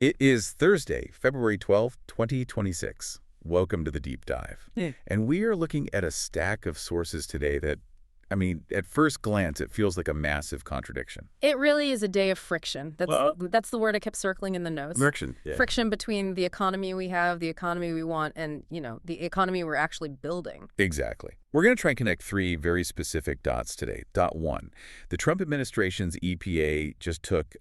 It is Thursday, February 12th, 2026. Welcome to the Deep Dive. And we are looking at a stack of sources today that, at first glance, it feels like a massive contradiction. It really is a day of friction. That's the word I kept circling in the notes. Friction, yeah. Friction between the economy we have, the economy we want, and, the economy we're actually building. Exactly. We're going to try and connect three very specific dots today. Dot one, the Trump administration's EPA just took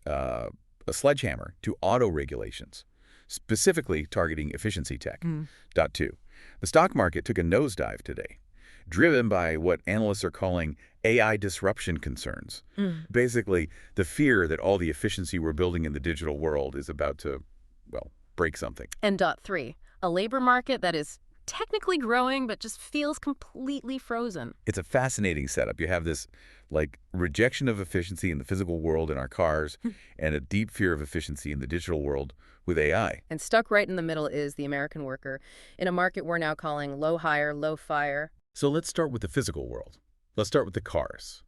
a sledgehammer to auto regulations, specifically targeting efficiency tech. Dot two, the stock market took a nosedive today, driven by what analysts are calling AI disruption concerns. Basically, the fear that all the efficiency we're building in the digital world is about to, break something. And dot three, a labor market that is technically growing but just feels completely frozen. It's a fascinating setup. You have this, rejection of efficiency in the physical world in our cars and a deep fear of efficiency in the digital world with AI. And stuck right in the middle is the American worker in a market we're now calling low hire, low fire. So let's start with the physical world. Let's start with the cars.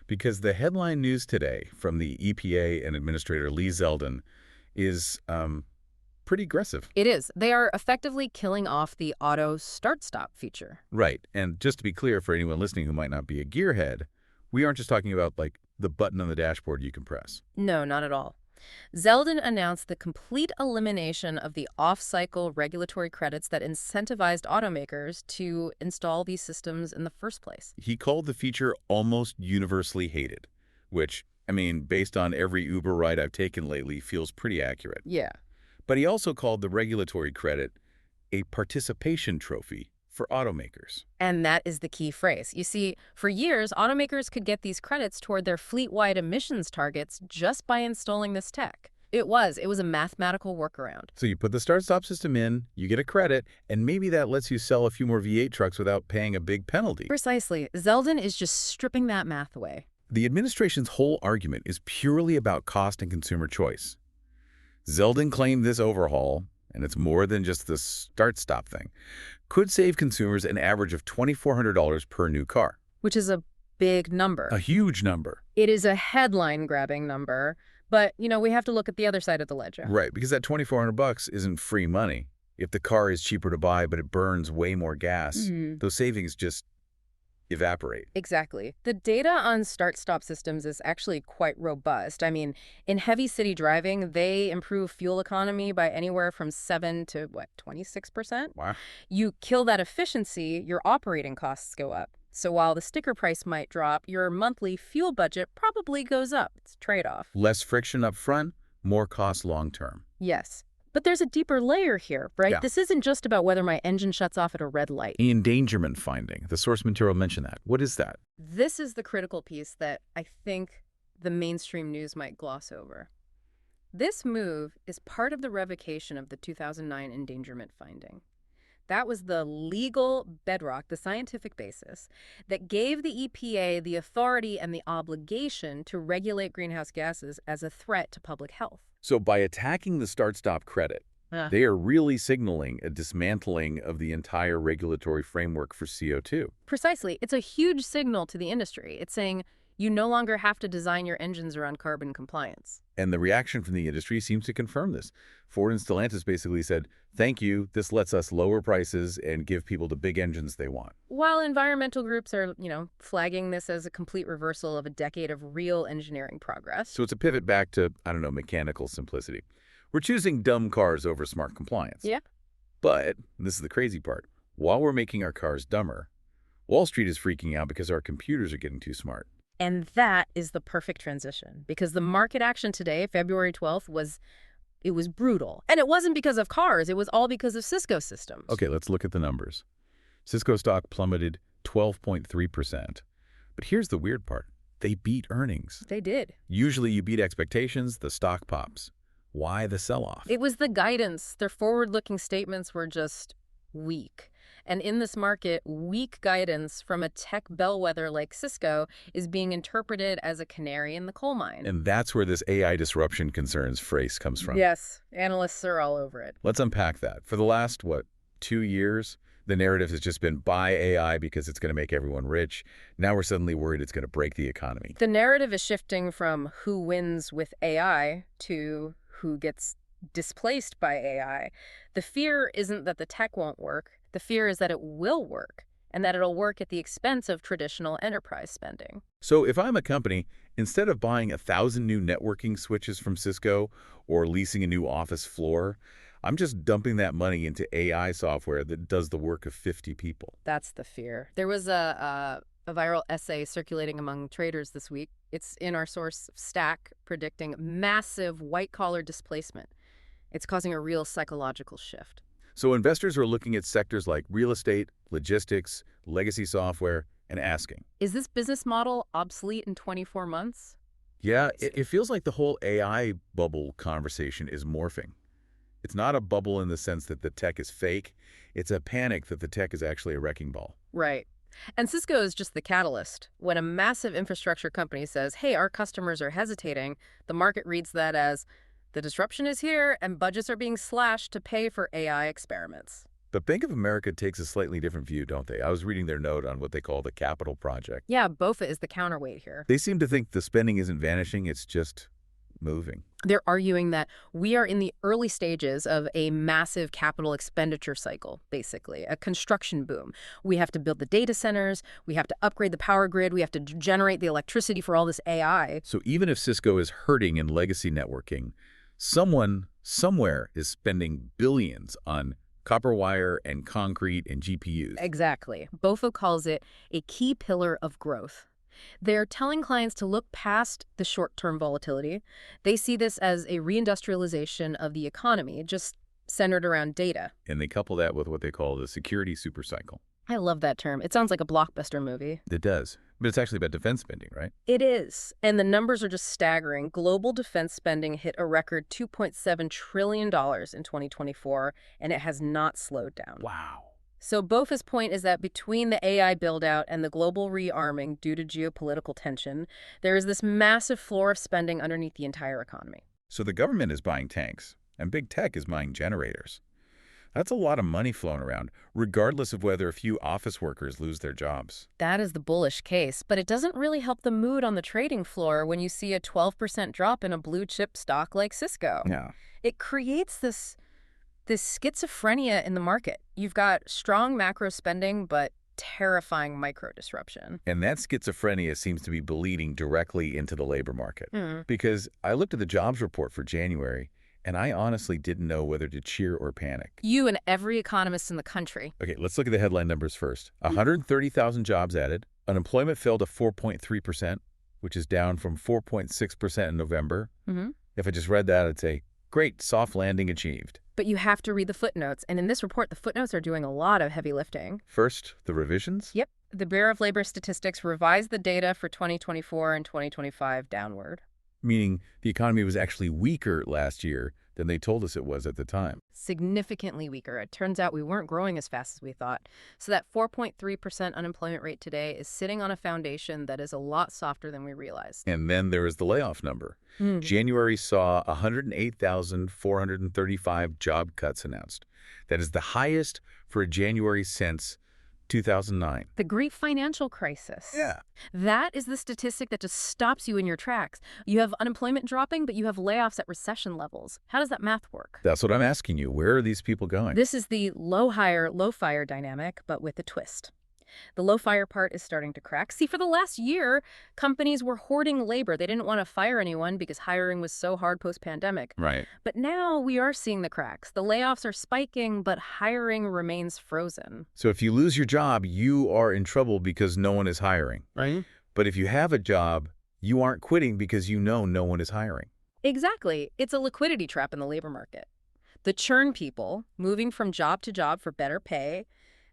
Because the headline news today from the EPA and Administrator Lee Zeldin is pretty aggressive. It is. They are effectively killing off the auto start-stop feature. Right. And just to be clear for anyone listening who might not be a gearhead, we aren't just talking about, the button on the dashboard you can press. No, not at all. Zeldin announced the complete elimination of the off-cycle regulatory credits that incentivized automakers to install these systems in the first place. He called the feature almost universally hated, which, based on every Uber ride I've taken lately, feels pretty accurate. Yeah. But he also called the regulatory credit a participation trophy for automakers. And that is the key phrase. You see, for years, automakers could get these credits toward their fleet-wide emissions targets just by installing this tech. It was a mathematical workaround. So you put the start-stop system in, you get a credit, and maybe that lets you sell a few more V8 trucks without paying a big penalty. Precisely. Zeldin is just stripping that math away. The administration's whole argument is purely about cost and consumer choice. Zeldin claimed this overhaul, and it's more than just the start-stop thing, could save consumers an average of $2,400 per new car. Which is a big number. A huge number. It is a headline-grabbing number, but, we have to look at the other side of the ledger. Right, because that $2,400 isn't free money. If the car is cheaper to buy, but it burns way more gas, those savings just evaporate. Exactly. The data on start-stop systems is actually quite robust. In heavy city driving, they improve fuel economy by anywhere from 7 to, 26%? Wow. You kill that efficiency, your operating costs go up. So while the sticker price might drop, your monthly fuel budget probably goes up. It's a trade-off. Less friction up front, more cost long-term. Yes. But there's a deeper layer here, right? Yeah. This isn't just about whether my engine shuts off at a red light. The endangerment finding. The source material mentioned that. What is that? This is the critical piece that I think the mainstream news might gloss over. This move is part of the revocation of the 2009 endangerment finding. That was the legal bedrock, the scientific basis, that gave the EPA the authority and the obligation to regulate greenhouse gases as a threat to public health. So by attacking the start-stop credit, they are really signaling a dismantling of the entire regulatory framework for CO2. Precisely. It's a huge signal to the industry. It's saying you no longer have to design your engines around carbon compliance. And the reaction from the industry seems to confirm this. Ford and Stellantis basically said, thank you, this lets us lower prices and give people the big engines they want. While environmental groups are, flagging this as a complete reversal of a decade of real engineering progress. So it's a pivot back to, mechanical simplicity. We're choosing dumb cars over smart compliance. Yeah. But, and this is the crazy part, while we're making our cars dumber, Wall Street is freaking out because our computers are getting too smart. And that is the perfect transition, because the market action today, February 12th, was brutal. And it wasn't because of cars. It was all because of Cisco systems. Okay, let's look at the numbers. Cisco stock plummeted 12.3%. But here's the weird part. They beat earnings. They did. Usually you beat expectations, the stock pops. Why the sell-off? It was the guidance. Their forward-looking statements were just weak. And in this market, weak guidance from a tech bellwether like Cisco is being interpreted as a canary in the coal mine. And that's where this AI disruption concerns phrase comes from. Yes, analysts are all over it. Let's unpack that. For the last, 2 years, the narrative has just been buy AI because it's going to make everyone rich. Now we're suddenly worried it's going to break the economy. The narrative is shifting from who wins with AI to who gets displaced by AI. The fear isn't that the tech won't work. The fear is that it will work, and that it'll work at the expense of traditional enterprise spending. So if I'm a company, instead of buying 1,000 new networking switches from Cisco or leasing a new office floor, I'm just dumping that money into AI software that does the work of 50 people. That's the fear. There was a viral essay circulating among traders this week. It's in our source Stack, predicting massive white-collar displacement. It's causing a real psychological shift. So investors are looking at sectors like real estate, logistics, legacy software, and asking, Is this business model obsolete in 24 months? yeah, it feels like the whole AI bubble conversation is morphing. It's not a bubble in the sense that the tech is fake. It's a panic that the tech is actually a wrecking ball. Right. And Cisco is just the catalyst. When a massive infrastructure company says, hey, our customers are hesitating, the market reads that as the disruption is here and budgets are being slashed to pay for AI experiments. But Bank of America takes a slightly different view, don't they? I was reading their note on what they call the capital project. Yeah, BOFA is the counterweight here. They seem to think the spending isn't vanishing, it's just moving. They're arguing that we are in the early stages of a massive capital expenditure cycle, basically, a construction boom. We have to build the data centers, we have to upgrade the power grid, we have to generate the electricity for all this AI. So even if Cisco is hurting in legacy networking, someone somewhere is spending billions on copper wire and concrete and GPUs. Exactly. BOFA calls it a key pillar of growth. They're telling clients to look past the short-term volatility. They see this as a reindustrialization of the economy, just centered around data. And they couple that with what they call the security supercycle. I love that term. It sounds like a blockbuster movie. It does. But it's actually about defense spending, right? It is. And the numbers are just staggering. Global defense spending hit a record $2.7 trillion in 2024, and it has not slowed down. Wow. So BOFA's point is that between the AI build-out and the global rearming due to geopolitical tension, there is this massive floor of spending underneath the entire economy. So the government is buying tanks, and big tech is buying generators. That's a lot of money flowing around, regardless of whether a few office workers lose their jobs. That is the bullish case, but it doesn't really help the mood on the trading floor when you see a 12% drop in a blue-chip stock like Cisco. Yeah. It creates this schizophrenia in the market. You've got strong macro spending, but terrifying micro disruption. And that schizophrenia seems to be bleeding directly into the labor market. Because I looked at the jobs report for January, and I honestly didn't know whether to cheer or panic. You and every economist in the country. Okay, let's look at the headline numbers first. 130,000 jobs added. Unemployment fell to 4.3%, which is down from 4.6% in November. If I just read that, I'd say, great, soft landing achieved. But you have to read the footnotes, and in this report, the footnotes are doing a lot of heavy lifting. First, the revisions? Yep. The Bureau of Labor Statistics revised the data for 2024 and 2025 downward. Meaning the economy was actually weaker last year than they told us it was at the time. Significantly weaker. It turns out we weren't growing as fast as we thought. So that 4.3% unemployment rate today is sitting on a foundation that is a lot softer than we realized. And then there is the layoff number. January saw 108,435 job cuts announced. That is the highest for a January since 2009. The Great Financial Crisis. Yeah. That is the statistic that just stops you in your tracks. You have unemployment dropping, but you have layoffs at recession levels. How does that math work? That's what I'm asking you. Where are these people going? This is the low-hire, low-fire dynamic, but with a twist. The low-fire part is starting to crack. See, for the last year, companies were hoarding labor. They didn't want to fire anyone because hiring was so hard post-pandemic. Right. But now we are seeing the cracks. The layoffs are spiking, but hiring remains frozen. So if you lose your job, you are in trouble because no one is hiring. Right. But if you have a job, you aren't quitting because you know no one is hiring. Exactly. It's a liquidity trap in the labor market. The churn people, moving from job to job for better pay,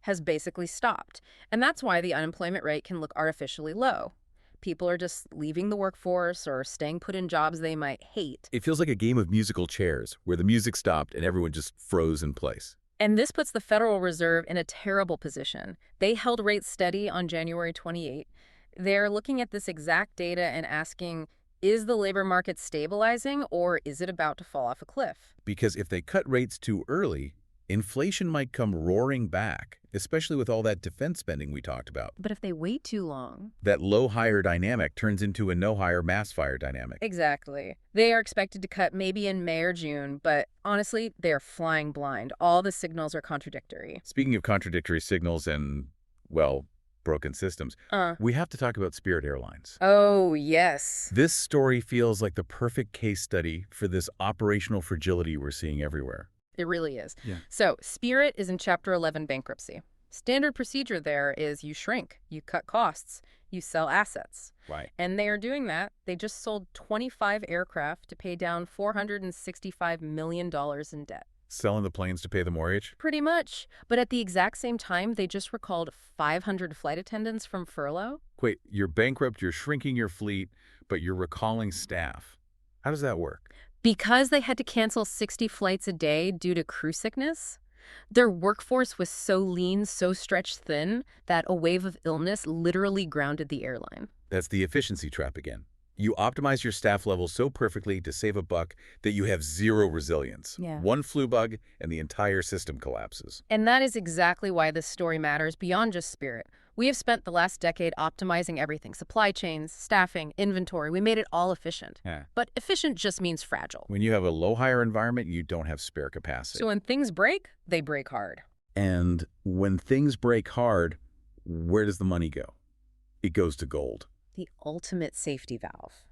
has basically stopped. And that's why the unemployment rate can look artificially low. People are just leaving the workforce or staying put in jobs they might hate. It feels like a game of musical chairs where the music stopped and everyone just froze in place. And this puts the Federal Reserve in a terrible position. They held rates steady on January 28. They're looking at this exact data and asking, is the labor market stabilizing or is it about to fall off a cliff? Because if they cut rates too early, inflation might come roaring back, especially with all that defense spending we talked about. But if they wait too long... That low-hire dynamic turns into a no-hire mass-fire dynamic. Exactly. They are expected to cut maybe in May or June, but honestly, they are flying blind. All the signals are contradictory. Speaking of contradictory signals and, well, broken systems, we have to talk about Spirit Airlines. Oh, yes. This story feels like the perfect case study for this operational fragility we're seeing everywhere. It really is. Yeah. So, Spirit is in Chapter 11 bankruptcy. Standard procedure there is you shrink, you cut costs, you sell assets. Right. And they are doing that. They just sold 25 aircraft to pay down $465 million in debt. Selling the planes to pay the mortgage? Pretty much. But at the exact same time, they just recalled 500 flight attendants from furlough. Wait, you're bankrupt, you're shrinking your fleet, but you're recalling staff. How does that work? Because they had to cancel 60 flights a day due to crew sickness, their workforce was so lean, so stretched thin, that a wave of illness literally grounded the airline. That's the efficiency trap again. You optimize your staff levels so perfectly to save a buck that you have zero resilience. Yeah. One flu bug and the entire system collapses. And that is exactly why this story matters beyond just Spirit. We have spent the last decade optimizing everything: supply chains, staffing, inventory. We made it all efficient. Yeah. But efficient just means fragile. When you have a low-hire environment, you don't have spare capacity. So when things break, they break hard. And when things break hard, where does the money go? It goes to gold. The ultimate safety valve.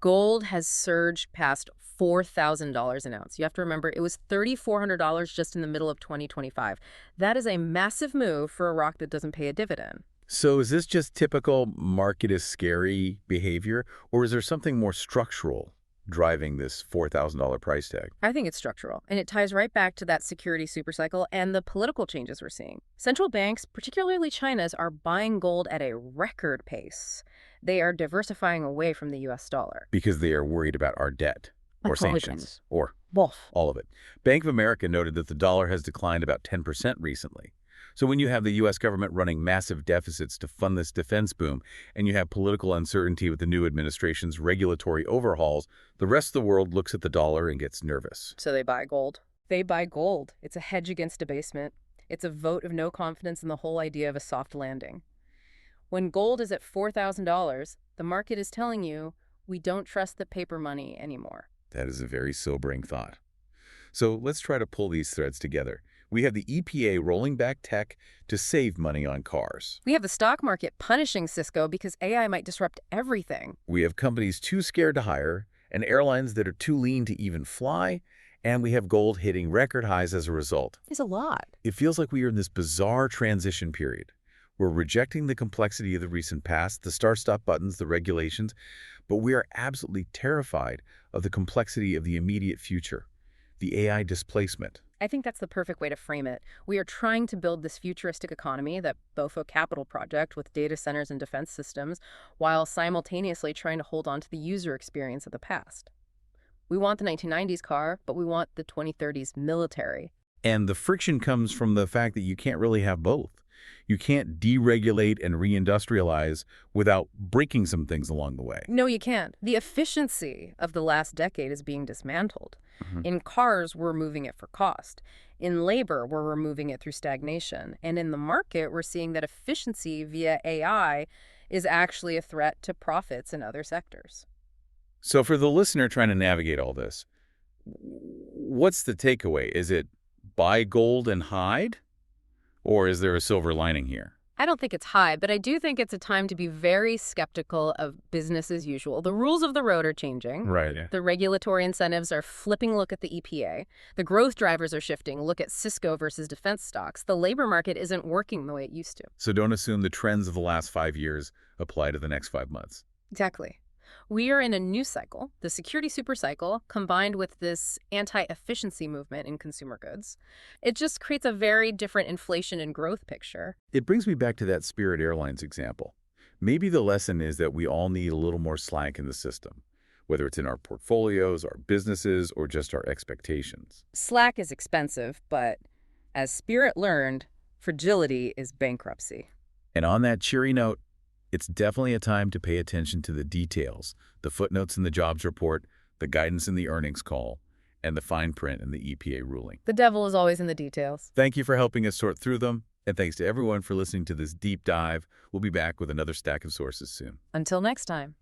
Gold has surged past $4,000 an ounce. You have to remember, it was $3,400 just in the middle of 2025. That is a massive move for a rock that doesn't pay a dividend. So is this just typical market is scary behavior, or is there something more structural driving this $4,000 price tag? I think it's structural, and it ties right back to that security supercycle and the political changes we're seeing. Central banks, particularly China's, are buying gold at a record pace. They are diversifying away from the U.S. dollar. Because they are worried about our debt, or sanctions, or both. all of it. Bank of America noted that the dollar has declined about 10% recently. So when you have the U.S. government running massive deficits to fund this defense boom, and you have political uncertainty with the new administration's regulatory overhauls, the rest of the world looks at the dollar and gets nervous. So they buy gold. They buy gold. It's a hedge against debasement. It's a vote of no confidence in the whole idea of a soft landing. When gold is at $4,000, the market is telling you, we don't trust the paper money anymore. That is a very sobering thought. So let's try to pull these threads together. We have the EPA rolling back tech to save money on cars. We have the stock market punishing Cisco because AI might disrupt everything. We have companies too scared to hire, and airlines that are too lean to even fly, and we have gold hitting record highs as a result. It's a lot. It feels like we are in this bizarre transition period. We're rejecting the complexity of the recent past, the start-stop buttons, the regulations, but we are absolutely terrified of the complexity of the immediate future, the AI displacement. I think that's the perfect way to frame it. We are trying to build this futuristic economy, that Bofo capital project with data centers and defense systems, while simultaneously trying to hold on to the user experience of the past. We want the 1990s car, but we want the 2030s military. And the friction comes from the fact that you can't really have both. You can't deregulate and reindustrialize without breaking some things along the way. No, you can't. The efficiency of the last decade is being dismantled. In cars, we're moving it for cost. In labor, we're removing it through stagnation. And in the market, we're seeing that efficiency via AI is actually a threat to profits in other sectors. So for the listener trying to navigate all this, what's the takeaway? Is it buy gold and hide? Or is there a silver lining here? I don't think it's high, but I do think it's a time to be very skeptical of business as usual. The rules of the road are changing. Right. Yeah. The regulatory incentives are flipping. Look at the EPA. The growth drivers are shifting. Look at Cisco versus defense stocks. The labor market isn't working the way it used to. So don't assume the trends of the last 5 years apply to the next 5 months. Exactly. We are in a new cycle, the security supercycle, combined with this anti-efficiency movement in consumer goods. It just creates a very different inflation and growth picture. It brings me back to that Spirit Airlines example. Maybe the lesson is that we all need a little more slack in the system, whether it's in our portfolios, our businesses, or just our expectations. Slack is expensive, but as Spirit learned, fragility is bankruptcy. And on that cheery note, it's definitely a time to pay attention to the details, the footnotes in the jobs report, the guidance in the earnings call, and the fine print in the EPA ruling. The devil is always in the details. Thank you for helping us sort through them, and thanks to everyone for listening to this deep dive. We'll be back with another stack of sources soon. Until next time.